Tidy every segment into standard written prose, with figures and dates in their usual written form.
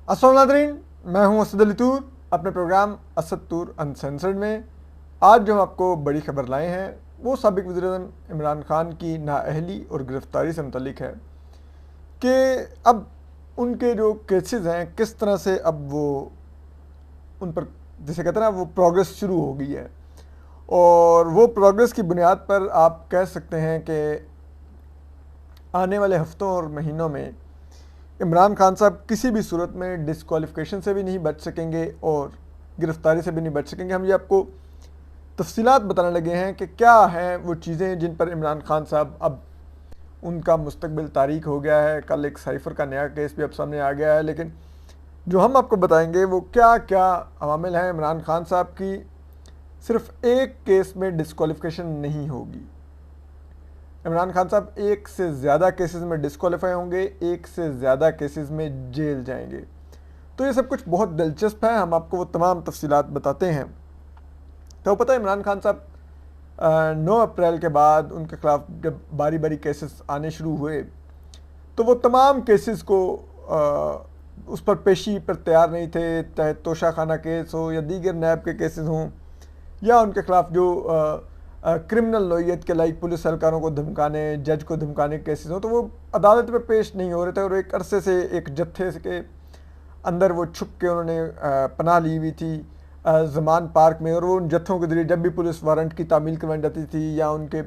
अस्सलाम नाज़रीन, मैं हूं असद अली तूर अपने प्रोग्राम असद तूर अनसेंसर्ड में। आज जो हम आपको बड़ी खबर लाए हैं वो साबिक वज़ीर-ए-आज़म इमरान खान की नाअहली और गिरफ़्तारी से मुतल्लिक है कि अब उनके जो केसेस हैं किस तरह से अब वो उन पर जिसे कहते हैं ना वो प्रोग्रेस शुरू हो गई है। और वो प्रोग्रेस की बुनियाद पर आप कह सकते हैं कि आने वाले हफ्तों और महीनों में इमरान खान साहब किसी भी सूरत में डिस्क्वालिफिकेशन से भी नहीं बच सकेंगे और गिरफ्तारी से भी नहीं बच सकेंगे। हम ये आपको तफसीलात बताने लगे हैं कि क्या हैं वो चीज़ें जिन पर इमरान खान साहब अब उनका मुस्तकबिल तारीख हो गया है। कल एक साइफ़र का नया केस भी अब सामने आ गया है, लेकिन जो हम आपको बताएंगे वो क्या क्या अवामिल हैं इमरान खान साहब की सिर्फ एक केस में डिस्क्वालिफिकेशन नहीं होगी। इमरान खान साहब एक से ज़्यादा केसेस में डिस्क्वालीफाई होंगे, एक से ज़्यादा केसेस में जेल जाएंगे। तो ये सब कुछ बहुत दिलचस्प है, हम आपको वो तमाम तफसीलात बताते हैं। तो पता है इमरान खान साहब 9 अप्रैल के बाद उनके ख़िलाफ़ जब बारी बारी केसेस आने शुरू हुए तो वो तमाम केसेस को उस पर पेशी पर तैयार नहीं थे, चाहे तोशा खाना केस हो या दीगर नैब के केसेस हों या उनके ख़िलाफ़ जो क्रिमिनल नोयत के लाइक पुलिस एहलकारों को धमकाने, जज को धमकाने के केसेस हों, तो वो अदालत में पेश नहीं हो रहे थे। और एक अरसे से एक जत्थे के अंदर वो छुप के उन्होंने पनाह ली हुई थी ज़मान पार्क में। और वो उन जत्थों के ज़रिए जब भी पुलिस वारंट की तामील करवाई जाती थी या उनके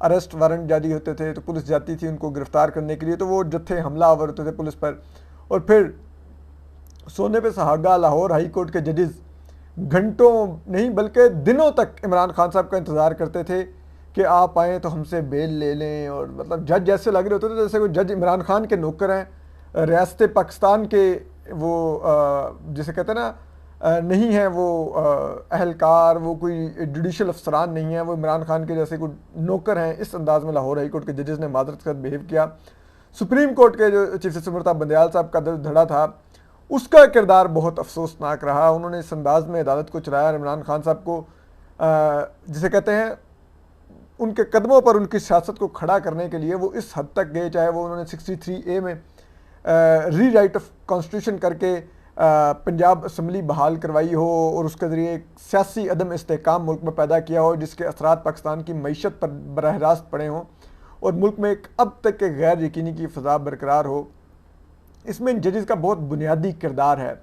अरेस्ट वारंट जारी होते थे तो पुलिस जाती थी उनको गिरफ़्तार करने के लिए, तो वो जत्थे हमलावर होते थे पुलिस पर। और फिर सोने पे सुहागा लाहौर हाई कोर्ट के जजेस घंटों नहीं बल्कि दिनों तक इमरान खान साहब का इंतज़ार करते थे कि आप आएँ तो हमसे बेल ले लें। और मतलब जज जैसे लग रहे होते थे जैसे कोई जज इमरान खान के नौकर हैं, रियासत पाकिस्तान के वो जिसे कहते हैं ना नहीं है वो अहलकार, वो कोई जुडिशल अफसरान नहीं है, वो इमरान खान के जैसे कोई नौकर हैं। इस अंदाज में लाहौर हाई कोर्ट के जजेस ने मादरत के साथ बिहेव किया। सुप्रीम कोर्ट के जो चीफ जस्टिस अमृता बंदयाल साहब का धड़ा था उसका किरदार बहुत अफसोसनाक रहा। उन्होंने इस अंदाज में अदालत को चलाया। इमरान खान साहब को जिसे कहते हैं उनके कदमों पर उनकी सियासत को खड़ा करने के लिए वो इस हद तक गए, चाहे वो उन्होंने 63A में री राइट ऑफ कॉन्स्टिट्यूशन करके पंजाब असम्बली बहाल करवाई हो और उसके ज़रिए एक सियासी अदम इस्तेहकाम मुल्क में पैदा किया हो जिसके असरात पाकिस्तान की मईशत पर बराह रास्त पड़े हों और मुल्क में एक अब तक के गैर यकीनी की फ़ज़ा बरकरार हो। इसमें इन जजेस का बहुत बुनियादी किरदार है।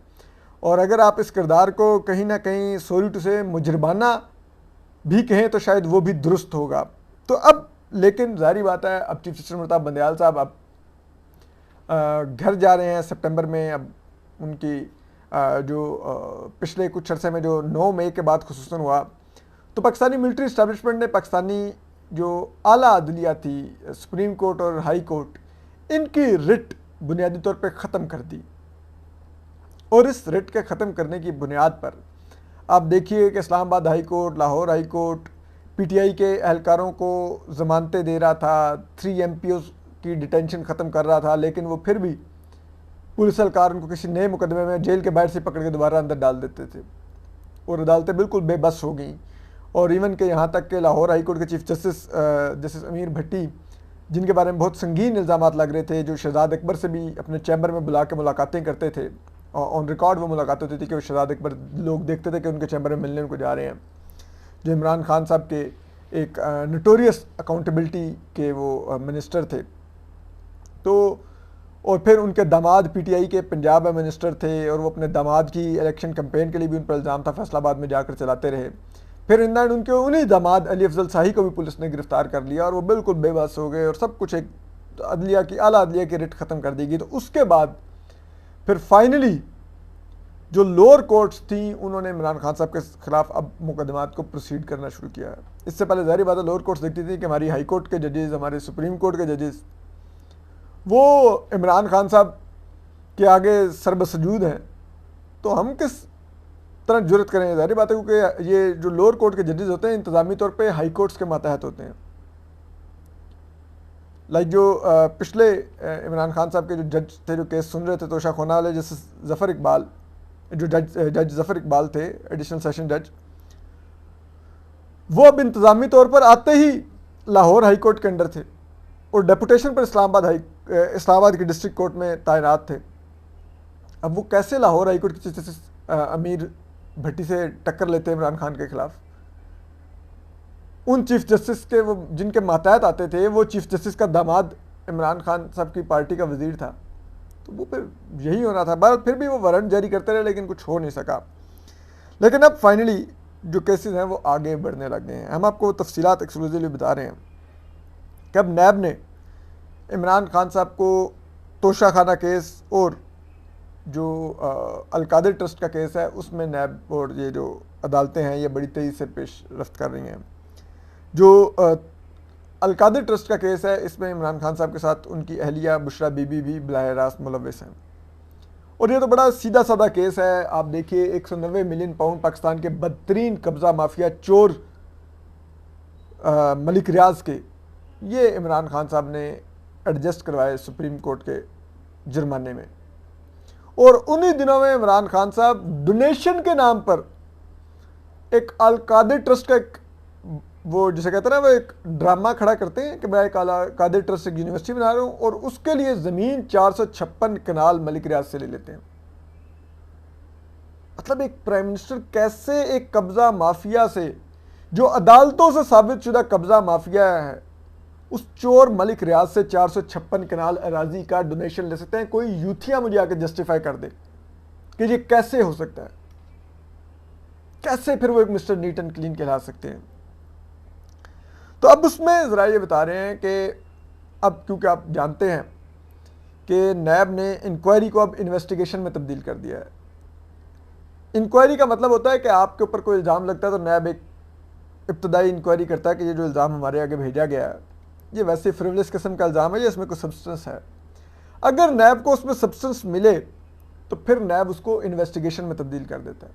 और अगर आप इस किरदार को कहीं ना कहीं सॉरी टू से मुजरमाना भी कहें तो शायद वो भी दुरुस्त होगा। तो अब लेकिन जारी बात है अब चीफ जस्टिस अमृता बंदयाल साहब अब घर जा रहे हैं सितंबर में। अब उनकी जो पिछले कुछ अरसे में जो 9 मई के बाद खुसूसन हुआ तो पाकिस्तानी मिलिट्री इस्टेब्लिशमेंट ने पाकिस्तानी जो आला अदलिया थी, सुप्रीम कोर्ट और हाई कोर्ट, इनकी रिट बुनियादी तौर पे ख़त्म कर दी। और इस रिट के ख़त्म करने की बुनियाद पर आप देखिए कि Islamabad high court, Lahore high court PTI के एहलकारों को ज़मानतें दे रहा था, 3 MPOs की डिटेंशन ख़त्म कर रहा था, लेकिन वो फिर भी पुलिस एहलकार उनको किसी नए मुकदमे में जेल के बाहर से पकड़ के दोबारा अंदर डाल देते थे और अदालतें बिल्कुल बेबस हो गई। और इवन के यहाँ तक के लाहौर हाई कोर्ट के चीफ जस्टिस अमीर भट्टी, जिनके बारे में बहुत संगीन इल्ज़ामात लग रहे थे, जो शहजाद अकबर से भी अपने चैम्बर में बुला के मुलाकातें करते थे, ऑन रिकॉर्ड वो मुलाकात होती थी कि वो शहजाद अकबर लोग देखते थे कि उनके चैम्बर में मिलने उनको जा रहे हैं, जो इमरान खान साहब के एक नोटोरियस अकाउंटेबिलिटी के वो मिनिस्टर थे। तो और फिर उनके दामाद PTI के पंजाब में मिनिस्टर थे और वो अपने दामाद की इलेक्शन कैंपेन के लिए भी उन पर इल्ज़ाम था, फैसलाबाद में जाकर चलाते रहे। फिर इन दैन उनके उन्हीं दामाद अली अफजल शाही को भी पुलिस ने गिरफ्तार कर लिया और वो बिल्कुल बेबस हो गए और सब कुछ एक अदलिया की आला अदलिया की रिट ख़त्म कर दी गई। तो उसके बाद फिर फाइनली जो लोअर कोर्ट्स थी उन्होंने इमरान खान साहब के ख़िलाफ़ अब मुकदमात को प्रोसीड करना शुरू किया है। इससे पहले ज़ाहिर बात है लोअर कोर्ट्स देखती थी कि हमारी हाई कोर्ट के जजेस, हमारे सुप्रीम कोर्ट के जजेस वो इमरान खान साहब के आगे सरबसजूद हैं, तो हम किस तरह जुर्रत करें। ज़ाहिर बात है क्योंकि ये जो लोअर कोर्ट के जजेस होते हैं इंतज़ामी तौर पे हाई कोर्ट्स के मातहत होते हैं। लाइक जो पिछले इमरान खान साहब के जो जज थे जो केस सुन रहे थे तोशाखाना वाले, जैसे ज़फ़र इकबाल, जो जज ज़फ़र इकबाल थे एडिशनल सेशन जज, वो अब इंतज़ामी तौर पर आते ही लाहौर हाई कोर्ट के अंडर थे और डेपुटेशन पर इस्लामाबाद की डिस्ट्रिक्ट कोर्ट में तैनात थे। अब वो कैसे लाहौर हाईकोर्ट के चीफ जस्टिस अमीर भट्टी से टक्कर लेते हैं इमरान खान के खिलाफ। उन चीफ जस्टिस के वो जिनके मातहत आते थे, वो चीफ जस्टिस का दामाद इमरान खान साहब की पार्टी का वजीर था, तो वो फिर यही होना था। बहरहाल फिर भी वो वारंट जारी करते रहे, लेकिन कुछ हो नहीं सका। लेकिन अब फाइनली जो केसेस हैं वो आगे बढ़ने लग गए हैं। हम आपको तफसीलात एक्सक्लूसिवली बता रहे हैं कि अब नैब ने इमरान खान साहब को तोशाखाना केस और जो अलकादिर ट्रस्ट का केस है उसमें नैब और ये जो अदालतें हैं ये बड़ी तेज़ी से पेश रफ्त कर रही हैं। जो अलकादिर ट्रस्ट का केस है, इसमें इमरान खान साहब के साथ उनकी अहलिया बुशरा बीबी भी बलाए रास्त मुलव्वस हैं। और ये तो बड़ा सीधा साधा केस है। आप देखिए 190 मिलियन पाउंड पाकिस्तान के बदतरीन कब्ज़ा माफिया चोर मलिक रियाज के, ये इमरान खान साहब ने एडजस्ट करवाए सुप्रीम कोर्ट के जुर्माने में। और उन्हीं दिनों में इमरान खान साहब डोनेशन के नाम पर एक अलकादिर ट्रस्ट का एक वो जिसे कहते हैं ना, वो एक ड्रामा खड़ा करते हैं कि मैं एक अलकादिर ट्रस्ट एक यूनिवर्सिटी बना रहा हूँ, और उसके लिए ज़मीन 456 कनाल मलिक रियाज से ले लेते हैं। मतलब एक प्राइम मिनिस्टर कैसे एक कब्ज़ा माफिया से, जो अदालतों से साबित शुदा कब्ज़ा माफिया है, उस चोर मलिक रियाज से 456 कनाल अराजी का डोनेशन ले सकते हैं। कोई यूथिया मुझे आके जस्टिफाई कर दे कि ये कैसे हो सकता है, कैसे फिर वो एक मिस्टर नीट एंड क्लीन कहला सकते हैं। तो अब उसमें ज़रा ये बता रहे हैं कि अब क्योंकि आप जानते हैं कि नैब ने इंक्वायरी को अब इन्वेस्टिगेशन में तब्दील कर दिया है। इंक्वायरी का मतलब होता है कि आपके ऊपर कोई इल्ज़ाम लगता है तो नैब एक इब्तदाई इंक्वायरी करता है कि ये जो इल्ज़ाम हमारे आगे भेजा गया है ये वैसे फ्रिवलेस किस्म का इल्ज़ाम है या इसमें कोई सब्सटेंस है। अगर नैब को उसमें सब्सटेंस मिले तो फिर नैब उसको इन्वेस्टिगेशन में तब्दील कर देता है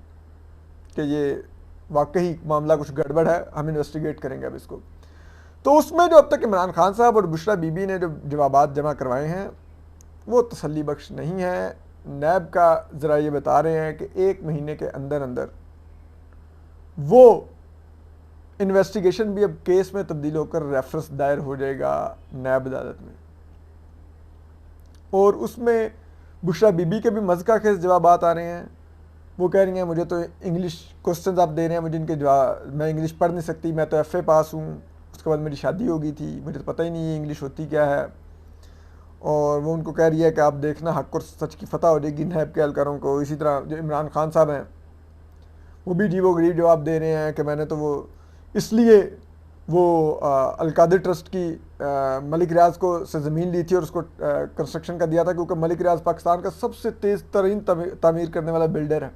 कि ये वाकई मामला कुछ गड़बड़ है, हम इन्वेस्टिगेट करेंगे अब इसको। तो उसमें जो अब तक इमरान खान साहब और बुशरा बीबी ने जो जवाबात जमा करवाए हैं वो तसल्ली बख्श नहीं है। नैब का ज़रा ये बता रहे हैं कि 1 महीने के अंदर अंदर वो इन्वेस्टिगेशन भी अब केस में तब्दील होकर रेफरेंस दायर हो जाएगा नैब अदालत में, और उसमें बुशरा बीबी के भी मज़का खेज जवाबात आ रहे हैं। वो कह रही हैं मुझे तो इंग्लिश क्वेश्चन आप दे रहे हैं, मुझे इनके जवाब, मैं इंग्लिश पढ़ नहीं सकती, मैं तो FA पास हूँ, उसके बाद मेरी शादी हो गई थी, मुझे तो पता ही नहीं है इंग्लिश होती क्या है। और वो उनको कह रही है कि आप देखना हक़ और सच की फतह हो जाएगी नैब के एहलकारों को। इसी तरह जो इमरान खान साहब हैं वो भी अजीबो गरीब जवाब दे रहे हैं कि मैंने तो वो इसलिए वो अलकादिर ट्रस्ट की मलिक रियाज को से ज़मीन ली थी और उसको कंस्ट्रक्शन का दिया था क्योंकि मलिक रियाज पाकिस्तान का सबसे तेज़ तरीन तामीर करने वाला बिल्डर है,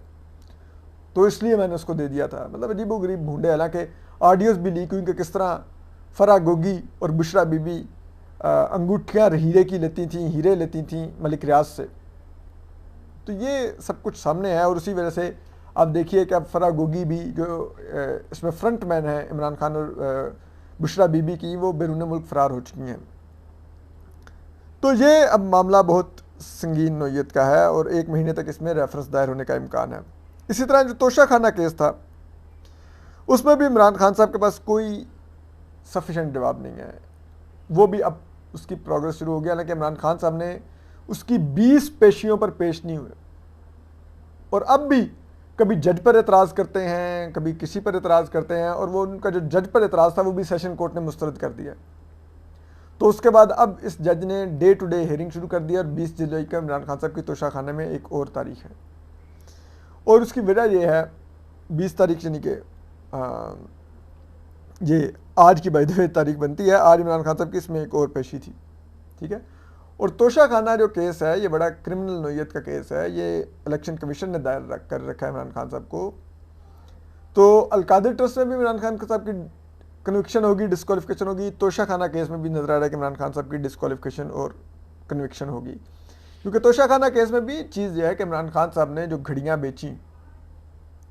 तो इसलिए मैंने उसको दे दिया था। मतलब अजीबो गरीब भूंडे। हालांकि ऑडियोज़ भी लीक हुई कि किस तरह फ़रा गोगी और बुशरा बीबी अंगूठियाँ हीरे की लेती थीं, हीरे लेती थीं मलिक रियाज से। तो ये सब कुछ सामने है, और उसी वजह से आप देखिए कि अब फ़रा गोगी भी जो इसमें फ्रंट मैन है इमरान खान और बुशरा बीबी की, वो बैरून मुल्क फ़रार हो चुकी हैं। तो ये अब मामला बहुत संगीन नोयत का है और 1 महीने तक इसमें रेफरेंस दायर होने का इम्कान है। इसी तरह जो तोशाखाना केस था उसमें भी इमरान खान साहब के पास कोई सफिशेंट जवाब नहीं है। वो भी अब उसकी प्रोग्रेस शुरू हो गया, हालांकि इमरान खान साहब ने उसकी 20 पेशियों पर पेश नहीं हुए, और अब भी कभी जज पर एतराज़ करते हैं, कभी किसी पर एतराज़ करते हैं, और वो उनका जो जज पर एतराज़ था वो भी सेशन कोर्ट ने मुस्तरद कर दिया। तो उसके बाद अब इस जज ने डे टू डे हियरिंग शुरू कर दिया, और 20 जुलाई का इमरान खान साहब की तोशाखाने में एक और तारीख है। और उसकी वजह यह है 20 तारीख यानी कि ये आज की बाय द वे तारीख बनती है, आज इमरान खान साहब की इसमें एक और पेशी थी, ठीक है। और तोशाखाना जो केस है ये बड़ा क्रिमिनल नोयत का केस है, ये इलेक्शन कमीशन ने दायर कर रखा है इमरान खान साहब को। तो अलकादिर ट्रस्ट में भी इमरान खान साहब की कन्विक्शन होगी, डिस्क्वालिफिकेशन होगी। तोशाखाना केस में भी नजर आ रहा है कि इमरान खान साहब की डिस्क्वालिफिकेशन और कन्विक्शन होगी, क्योंकि तोशाखाना केस में भी चीज़ यह है कि इमरान खान साहब ने जो घड़ियाँ बेची,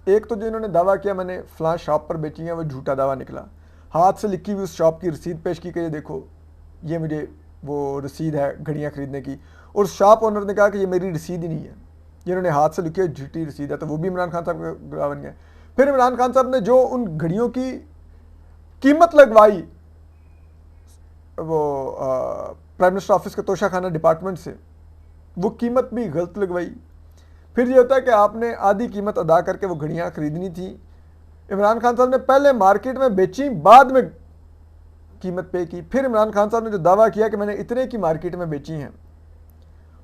एक तो जो इन्होंने दावा किया मैंने फ़लाँ शॉप पर बेची है, वो झूठा दावा निकला। हाथ से लिखी हुई उस शॉप की रसीद पेश की कि ये देखो ये मुझे वो रसीद है घड़ियाँ ख़रीदने की, और शॉप ओनर ने कहा कि ये मेरी रसीद ही नहीं है, ये इन्होंने हाथ से लिखी है, झूठी रसीद है। तो वो भी इमरान खान साहब का गवाह बन गए। फिर इमरान खान साहब ने जो उन घड़ियों की कीमत लगवाई वो प्राइम मिनिस्टर ऑफिस के तोशाखाना डिपार्टमेंट से, वो कीमत भी गलत लगवाई। फिर ये होता है कि आपने आधी कीमत अदा करके वो घड़ियाँ ख़रीदनी थी। इमरान खान साहब ने पहले मार्केट में बेची, बाद में कीमत पे की। फिर इमरान खान साहब ने जो दावा किया कि मैंने इतने की मार्केट में बेची हैं,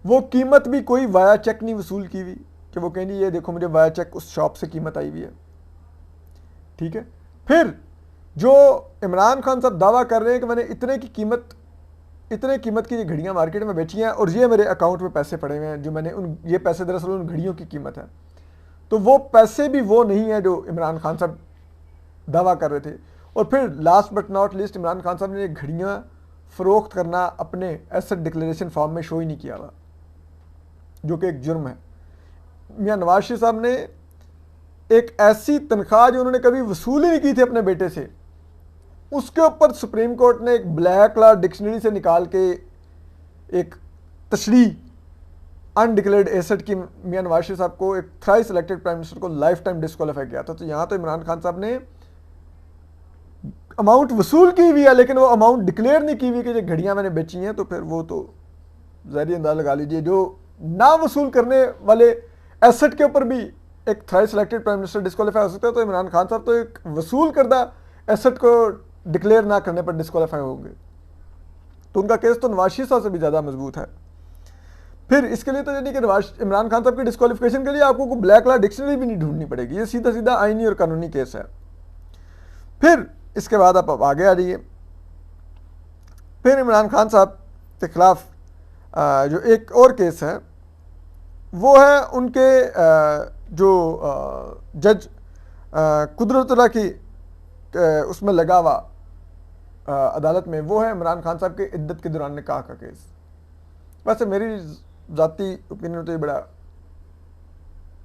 वो कीमत भी कोई वाया चेक नहीं वसूल की हुई कि वो कहेंगे ये देखो मुझे वाया चेक उस शॉप से कीमत आई हुई है। ठीक है, फिर जो इमरान खान साहब दावा कर रहे हैं कि मैंने इतने कीमत की ये घड़ियाँ मार्केट में बेची हैं और ये मेरे अकाउंट में पैसे पड़े हुए हैं, जो मैंने ये पैसे दरअसल उन घड़ियों की कीमत है, तो वो पैसे भी वो नहीं है जो इमरान खान साहब दावा कर रहे थे। और फिर last but not least, Imran Khan साहब ने ये घड़ियाँ फ़रोख्त करना अपने एसेट डिक्लेरेशन फॉर्म में शो ही नहीं किया हुआ, जो कि एक जुर्म है। मियां नवाज शरीफ साहब ने एक ऐसी तनख्वाह जो उन्होंने कभी वसूल ही नहीं की थी अपने बेटे से, उसके ऊपर सुप्रीम कोर्ट ने एक ब्लैक लॉ डिक्शनरी से निकाल के एक तशरीह अनडिक्लेयर्ड एसेट की मियां नवाज शरीफ साहब को, एक थ्राइस इलेक्टेड प्राइम मिनिस्टर को लाइफ टाइम डिस्क्वालीफाई किया था। तो यहाँ तो इमरान खान साहब ने अमाउंट वसूल की हुई है, लेकिन वो अमाउंट डिक्लेयर नहीं की हुई कि जो घड़ियाँ मैंने बेची हैं, तो फिर वो तो ज़ाहिर अंदाज़ा लगा लीजिए, जो ना वसूल करने वाले एसेट के ऊपर भी एक thrice elected prime minister disqualify हो सकता है, तो इमरान खान साहब तो एक वसूल करदा एसेट को डिक्लेयर ना करने पर डिस्क्वालीफाई होंगे। तो उनका केस तो नवाज शरीफ साहब से भी ज़्यादा मजबूत है। फिर इसके लिए तो यानी कि इमरान खान साहब की डिस्क्वालिफिकेशन के लिए आपको कोई ब्लैक लॉ डिक्शनरी भी नहीं ढूंढनी पड़ेगी, ये सीधा सीधा आईनी और कानूनी केस है। फिर इसके बाद आप आगे आ जाइए। फिर इमरान खान साहब के खिलाफ जो एक और केस है वो है उनके जो जज कुदरतुल्लाह की उसमें लगा हुआ अदालत में, वो है इमरान खान साहब के इद्दत के दौरान निकाह का केस। वैसे मेरी ज़ाती ओपिनियन तो ये बड़ा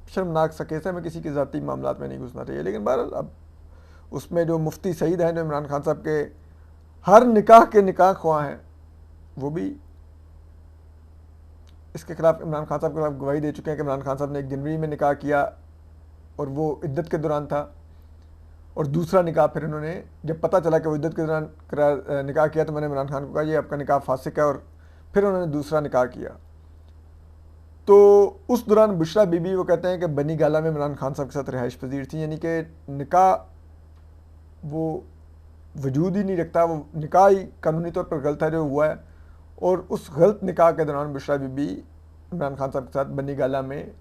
शर्मनाक सा केस है, मैं किसी के ज़ाती मामलात में नहीं घुसना चाहिए, लेकिन बहरहाल अब उसमें जो मुफ्ती सईद हैं, जो इमरान खान साहब के हर निकाह के निकाह ख्वाह हैं, वो भी इसके खिलाफ इमरान खान साहब के खिलाफ गवाही दे चुके हैं कि इमरान खान साहब ने 1 जनवरी में निकाह किया और वो इद्दत के दौरान था, और दूसरा निकाह फिर इन्होंने जब पता चला कि वो इद्दत के दौरान निकाह किया तो मैंने इमरान खान को कहा ये आपका निकाह फासिक है, और फिर उन्होंने दूसरा निकाह किया। तो उस दौरान बुशरा बीबी वो कहते हैं कि बनी गाला में इमरान खान साहब के साथ रिहाइश पजीर थी, यानी कि निकाह वो वजूद ही नहीं रखता, वो निकाह ही कानूनी तौर पर गलत है जो हुआ है। और उस गलत निकाह के दौरान बुशरा बीबी इमरान खान साहब के साथ बनी गाला में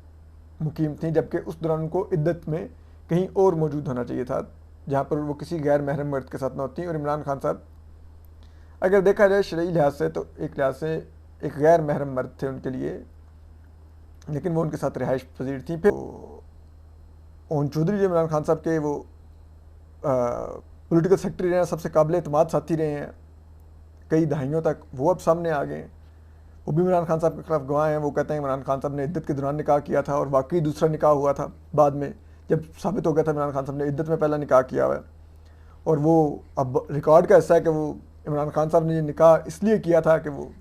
मुकीम थी, जबकि उस दौरान उनको इद्दत में कहीं और मौजूद होना चाहिए था, जहाँ पर वो किसी गैर महरम मर्द के साथ न होती। और इमरान खान साहब अगर देखा जाए शरई लिहाज से तो एक लिहाज से एक गैर महरम मर्द थे उनके लिए, लेकिन वो उनके साथ रिहाइश पजीर थी। फिर ओन चौधरी जो इमरान खान साहब के वो पॉलिटिकल सेक्रेटरी रहे हैं, सबसे काबिल एतमाद साथी रहे हैं कई दहाइयों तक, वो अब सामने आ गए, वो भी इमरान खान साहब के खिलाफ गवाह हैं। वो कहते हैं इमरान खान साहब ने इद्दत के दौरान निकाह किया था और वाकई दूसरा निकाह हुआ था बाद में, जब साबित हो गया था इमरान खान साहब ने इद्दत में पहला निकाह किया हुआ है। और वो अब रिकॉर्ड का हिस्सा है कि वो इमरान खान साहब ने ये निकाह इसलिए किया था कि वो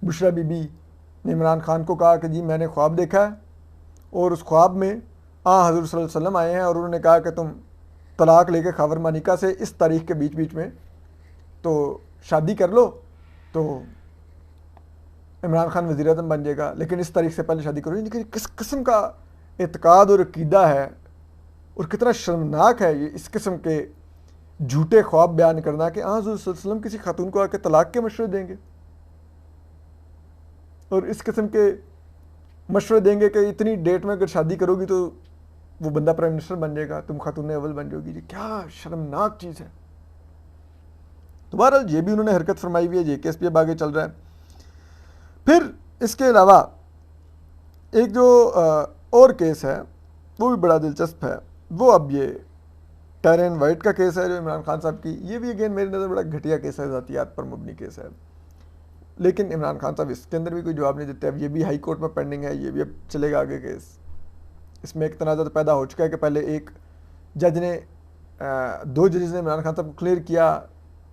बुशरा बीबी ने इमरान खान को कहा कि जी मैंने ख्वाब देखा है और उस ख्वाब में हज़रत सल्लल्लाहु अलैहि वसल्लम आए हैं और उन्होंने कहा कि तुम तलाक लेके खावर मानिका से इस तारीख के बीच में तो शादी कर लो तो इमरान खान वज़ीर आज़म बन जाएगा, लेकिन इस तारीख से पहले शादी करो। लेकिन किस किस्म का एतकाद और अकीदा है और कितना शर्मनाक है ये इस किस्म के झूठे ख्वाब बयान करना कि हज़रत सल्लल्लाहु अलैहि वसल्लम किसी खातून को आके तलाक के मशवरे देंगे और इस किस्म के मशवरे देंगे कि इतनी डेट में अगर शादी करोगी तो वो बंदा प्राइम मिनिस्टर बन जाएगा, तुम खातून अव्वल बन जाओगी। ये क्या शर्मनाक चीज़ है। दोबारा ये भी उन्होंने हरकत फरमाई हुई है, ये केस भी अब आगे चल रहा है। फिर इसके अलावा एक जो और केस है वो भी बड़ा दिलचस्प है, वो अब ये टेरन वाइट का केस है जो इमरान खान साहब की, ये भी अगेन मेरी नज़र बड़ा घटिया केस है, ज़ातियात पर मबनी केस है, लेकिन इमरान खान साहब इसके अंदर भी कोई जवाब नहीं देते। अब ये भी हाई कोर्ट में पेंडिंग है, ये भी अब चलेगा आगे केस। इसमें एक तनाज़ा तो पैदा हो चुका है कि पहले एक जज ने 2 जजेस ने इमरान खान साहब को क्लियर किया,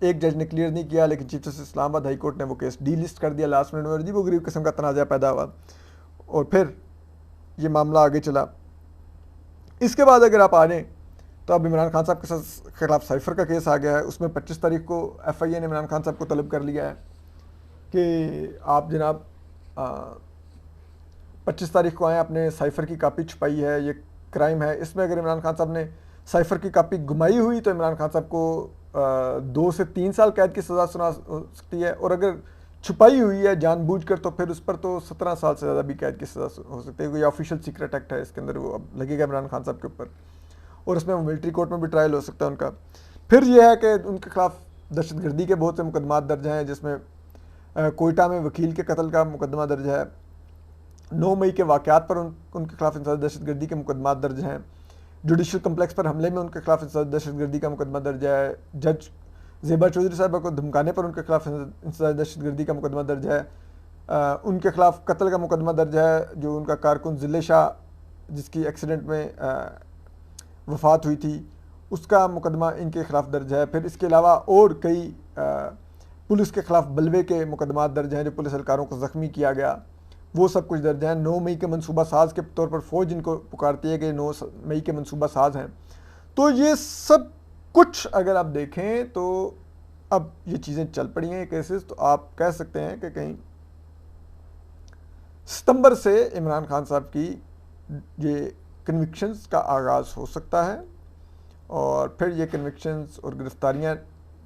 एक जज ने क्लियर नहीं किया, लेकिन chief justice Islamabad high court ने वो केस डी लिस्ट कर दिया लास्ट मिनट में। अजीब गरीब किस्म का तनाज़ा पैदा हुआ और फिर ये मामला आगे चला। इसके बाद अगर आप आ जाएँ तो अब इमरान खान साहब के खिलाफ साइफर का केस आ गया है, उसमें 25 तारीख को FIA ने इमरान खान साहब को तलब कर लिया है कि आप जनाब 25 तारीख को आए, आपने साइफ़र की कापी छुपाई है, ये क्राइम है। इसमें अगर इमरान खान साहब ने साइफ़र की कापी गुमाई हुई तो इमरान खान साहब को 2 से 3 साल कैद की सज़ा सुना सकती है, और अगर छुपाई हुई है जानबूझकर तो फिर उस पर तो 17 साल से ज़्यादा भी कैद की सज़ा हो सकती है। कोई ऑफिशियल सीक्रेट एक्ट है इसके अंदर, वो अब लगेगा इमरान खान साहब के ऊपर, और उसमें मिलिट्री कोर्ट में भी ट्रायल हो सकता है उनका। फिर यह है कि उनके खिलाफ दहशतगर्दी के बहुत से मुकदमात दर्ज हैं, जिसमें कोयटा में वकील के कत्ल का मुकदमा दर्ज है, 9 मई के वाक़यात पर उनके खिलाफ इंसदाद दहशतगर्दी के मुकदमात दर्ज हैं, जुडिशल कम्प्लेक्स पर हमले में उनके खिलाफ इंसदाद दहशतगर्दी का मुकदमा दर्ज है, जज ज़ेबा चौधरी साहबा को धमकाने पर उनके खिलाफ इंसदाद दहशतगर्दी का मुकदमा दर्ज है, उनके खिलाफ कत्ल का मुकदमा दर्ज है, जो उनका कारकुन ज़िले शाह जिसकी एक्सीडेंट में वफ़ात हुई थी उसका मुकदमा इनके खिलाफ दर्ज है। फिर इसके अलावा और कई पुलिस के खिलाफ बलवे के मुकदमात दर्ज हैं, जो पुलिस एहलकारों को ज़ख्मी किया गया, वो सब कुछ दर्ज हैं। 9 मई के मनसूबा साज के तौर पर फ़ौज इनको पुकारती है कि 9 मई के मनसूबा साज हैं। तो ये सब कुछ अगर आप देखें तो अब ये चीज़ें चल पड़ी हैं, केसेस, तो आप कह सकते हैं कि कहीं सितंबर से इमरान खान साहब की ये कन्विक्शंस का आगाज़ हो सकता है, और फिर ये कन्विक्शंस और गिरफ्तारियाँ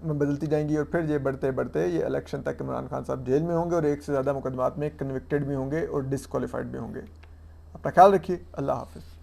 में बदलती जाएंगी, और फिर ये बढ़ते बढ़ते ये इलेक्शन तक इमरान खान साहब जेल में होंगे और एक से ज़्यादा मुकदमात में कन्विक्टेड भी होंगे और डिसक्वालीफाइड भी होंगे। अपना ख्याल रखिए। अल्लाह हाफ़िज़।